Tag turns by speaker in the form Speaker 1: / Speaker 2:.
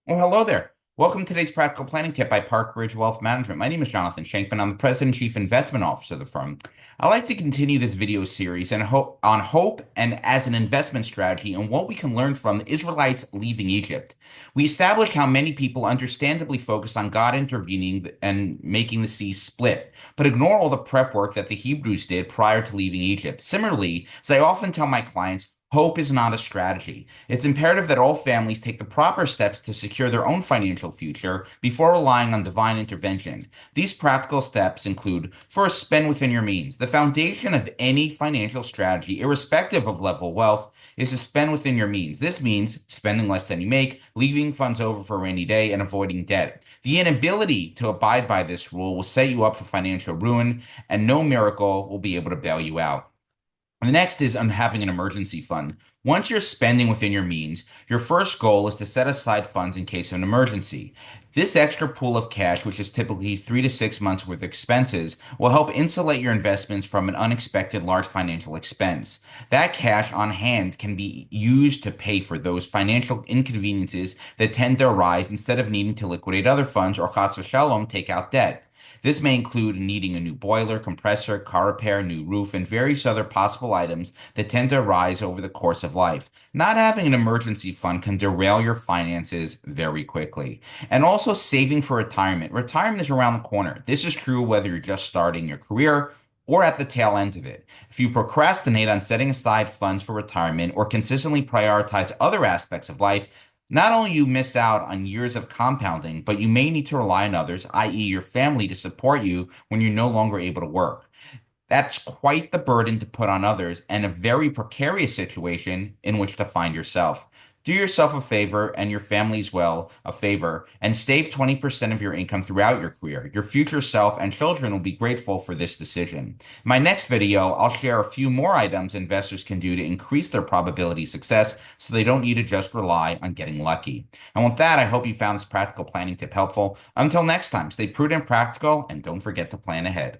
Speaker 1: Well, hello there. Welcome to today's practical planning tip by ParkBridge Wealth Management. My name is Jonathan Shenkman. I'm the President and Chief Investment Officer of the firm. I'd like to continue this video series on hope and as an investment strategy and what we can learn from the Israelites leaving Egypt. We established how many people understandably focus on God intervening and making the sea split, but ignore all the prep work that the Hebrews did prior to leaving Egypt. Similarly, as I often tell my clients, hope is not a strategy. It's imperative that all families take the proper steps to secure their own financial future before relying on divine intervention. These practical steps include: first, spend within your means. The foundation of any financial strategy, irrespective of level of wealth, is to spend within your means. This means spending less than you make, leaving funds over for a rainy day, and avoiding debt. The inability to abide by this rule will set you up for financial ruin, and no miracle will be able to bail you out. The next is on having an emergency fund. Once you're spending within your means, your first goal is to set aside funds in case of an emergency. This extra pool of cash, which is typically 3 to 6 months worth of expenses, will help insulate your investments from an unexpected large financial expense. That cash on hand can be used to pay for those financial inconveniences that tend to arise instead of needing to liquidate other funds or chas v'shalom take out debt. This may include needing a new boiler, compressor, car repair, new roof, and various other possible items that tend to arise over the course of life. Not having an emergency fund can derail your finances very quickly. And also saving for retirement. Retirement is around the corner. This is true whether you're just starting your career or at the tail end of it. If you procrastinate on setting aside funds for retirement or consistently prioritize other aspects of life, not only you miss out on years of compounding, but you may need to rely on others, i.e., your family, to support you when you're no longer able to work. That's quite the burden to put on others and a very precarious situation in which to find yourself. Do yourself a favor and your family as well a favor and save 20% of your income throughout your career. Your future self and children will be grateful for this decision. In my next video, I'll share a few more items investors can do to increase their probability of success so they don't need to just rely on getting lucky. And with that, I hope you found this practical planning tip helpful. Until next time, stay prudent, practical, and don't forget to plan ahead.